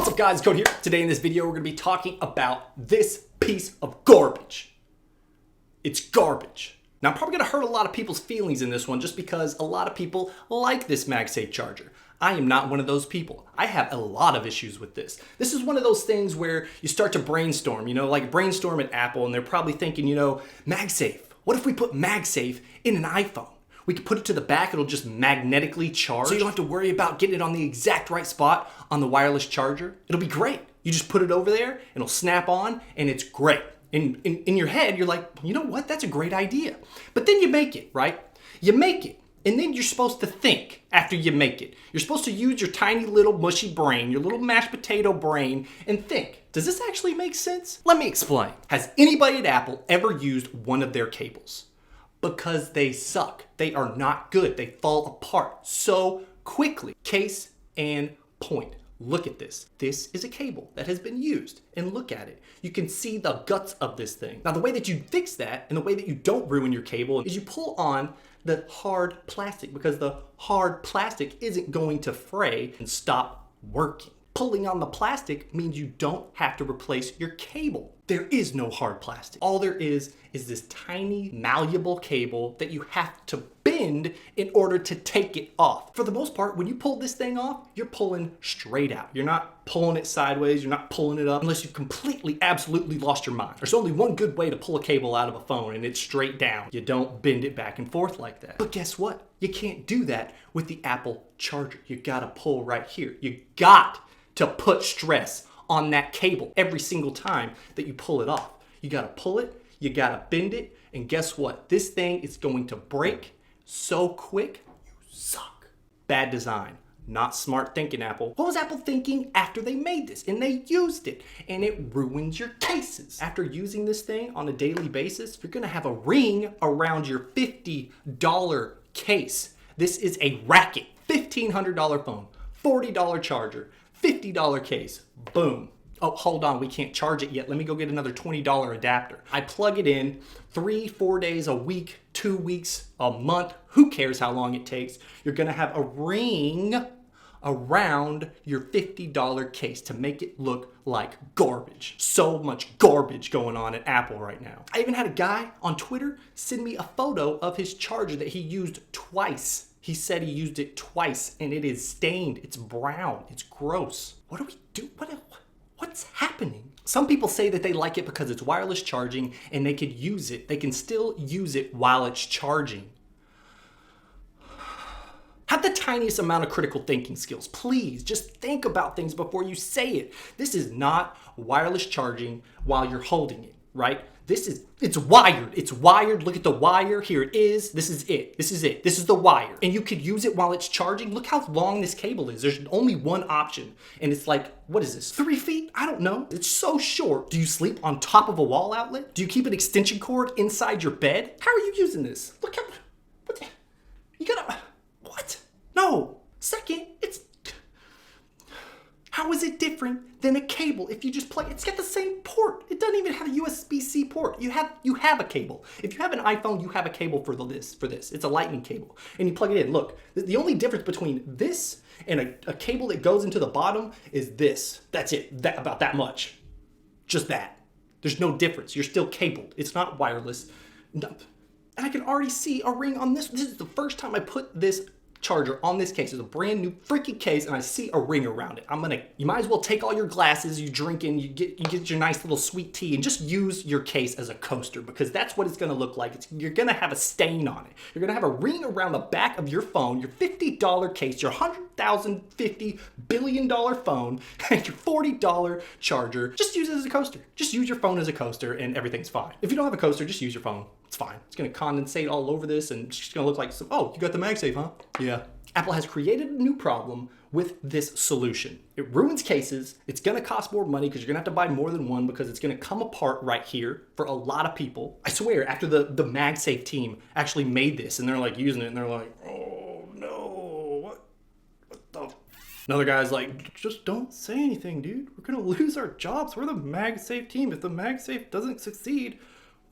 What's up guys, Cody here. Today in this video we're going to be talking about this piece of garbage. It's garbage. Now I'm probably going to hurt a lot of people's feelings in this one just because a lot of people like this MagSafe charger. I am not one of those people. I have a lot of issues with this. This is one of those things where you start to brainstorm, like brainstorm at Apple, and they're probably thinking, MagSafe. What if we put MagSafe in an iPhone? We could put it to the back, it'll just magnetically charge. So you don't have to worry about getting it on the exact right spot on the wireless charger. It'll be great. You just put it over there, it'll snap on, and it's great. In your head, you're like, you know what, that's a great idea. But then you make it, right? You make it, and then you're supposed to think after you make it. You're supposed to use your tiny little mushy brain, your little mashed potato brain, and think, does this actually make sense? Let me explain. Has anybody at Apple ever used one of their cables? Because they suck. They are not good. They fall apart so quickly. Case and point. Look at this. This is a cable that has been used, and look at it. You can see the guts of this thing. Now the way that you fix that and the way that you don't ruin your cable is you pull on the hard plastic, because the hard plastic isn't going to fray and stop working. Pulling on the plastic means you don't have to replace your cable. There is no hard plastic. All there is this tiny malleable cable that you have to bend in order to take it off. For the most part, when you pull this thing off, you're pulling straight out. You're not pulling it sideways, you're not pulling it up unless you've completely, absolutely lost your mind. There's only one good way to pull a cable out of a phone, and it's straight down. You don't bend it back and forth like that. But guess what? You can't do that with the Apple charger. You gotta pull right here. You got to put stress on that cable every single time that you pull it off. You gotta pull it, you gotta bend it, and guess what? This thing is going to break so quick, you suck. Bad design, not smart thinking, Apple. What was Apple thinking after they made this and they used it? And it ruins your cases. After using this thing on a daily basis, you're gonna have a ring around your $50 case. This is a racket. $1,500 phone, $40 charger, $50 case, boom. Oh, hold on, we can't charge it yet. Let me go get another $20 adapter. I plug it in 3-4 days a week, 2 weeks, a month. Who cares how long it takes? You're gonna have a ring around your $50 case to make it look like garbage. So much garbage going on at Apple right now. I even had a guy on Twitter send me a photo of his charger that he used twice. He said he used it twice and it is stained, it's brown, it's gross. What do we do? What's happening? Some people say that they like it because it's wireless charging and they could use it. They can still use it while it's charging. Have the tiniest amount of critical thinking skills. Please, just think about things before you say it. This is not wireless charging while you're holding it, right? It's wired. It's wired. Look at the wire. Here it is. This is it. This is it. This is the wire. And you could use it while it's charging. Look how long this cable is. There's only one option. And it's like, what is this? 3 feet? I don't know. It's so short. Do you sleep on top of a wall outlet? Do you keep an extension cord inside your bed? How are you using this? Look how, what? No. Second, how is it different than a cable if you just plug it? It's got the same port. It doesn't even have a USB-C port. You have a cable. If you have an iPhone, you have a cable for this. It's a lightning cable. And you plug it in. Look, the only difference between this and a cable that goes into the bottom is this. That's it. About that much. Just that. There's no difference. You're still cabled. It's not wireless. No. And I can already see a ring on this. This is the first time I put this charger on this case. It's a brand new freaking case and I see a ring around it. You might as well take all your glasses, you drink in, you get your nice little sweet tea and just use your case as a coaster, because that's what it's gonna look like. You're gonna have a stain on it. You're gonna have a ring around the back of your phone, your $50 case, your $100,050 billion phone, and your $40 charger. Just use it as a coaster. Just use your phone as a coaster and everything's fine. If you don't have a coaster, just use your phone. It's fine. It's gonna condensate all over this and it's just gonna look like oh, you got the MagSafe, huh? Yeah. Apple has created a new problem with this solution. It ruins cases. It's gonna cost more money because you're gonna have to buy more than one because it's gonna come apart right here for a lot of people. I swear, after the MagSafe team actually made this and they're like using it and they're like, oh no, what the? Another guy's like, just don't say anything, dude. We're gonna lose our jobs. We're the MagSafe team. If the MagSafe doesn't succeed,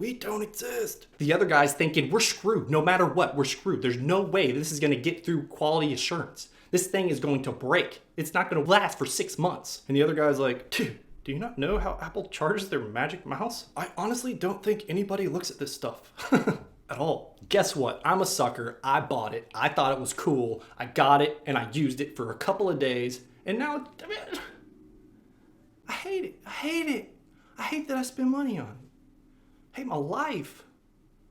We don't exist. The other guy's thinking, we're screwed. No matter what, we're screwed. There's no way this is gonna get through quality assurance. This thing is going to break. It's not gonna last for 6 months. And the other guy's like, dude, do you not know how Apple charges their magic mouse? I honestly don't think anybody looks at this stuff at all. Guess what? I'm a sucker. I bought it. I thought it was cool. I got it and I used it for a couple of days. And now, I mean, I hate it. I hate it. I hate that I spend money on it. I hate my life.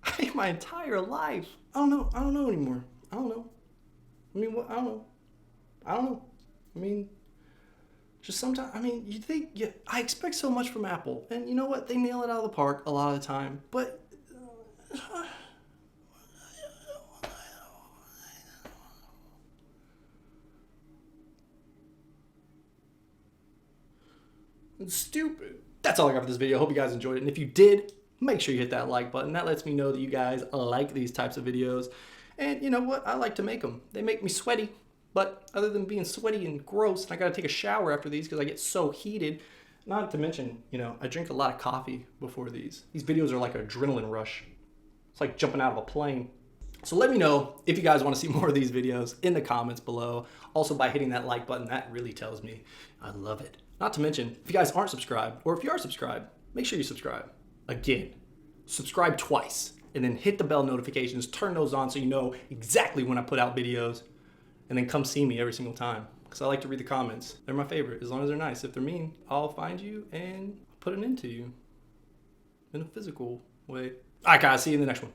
I hate my entire life. I don't know. I don't know anymore. I don't know. I mean, what? I don't know. I don't know. I mean, just sometimes, I mean, you think, yeah, I expect so much from Apple. And you know what? They nail it out of the park a lot of the time. But it's stupid. That's all I got for this video. Hope you guys enjoyed it. And if you did, make sure you hit that like button. That lets me know that you guys like these types of videos. And you know what? I like to make them. They make me sweaty. But other than being sweaty and gross, and I gotta take a shower after these because I get so heated. Not to mention, you know, I drink a lot of coffee before these. These videos are like an adrenaline rush. It's like jumping out of a plane. So let me know if you guys want to see more of these videos in the comments below. Also by hitting that like button, that really tells me I love it. Not to mention, if you guys aren't subscribed, or if you are subscribed, make sure you subscribe. Again, subscribe twice, and then hit the bell notifications, turn those on so you know exactly when I put out videos, and then come see me every single time. Because I like to read the comments. They're my favorite, as long as they're nice. If they're mean, I'll find you and put an end to you in a physical way. All right, guys, see you in the next one.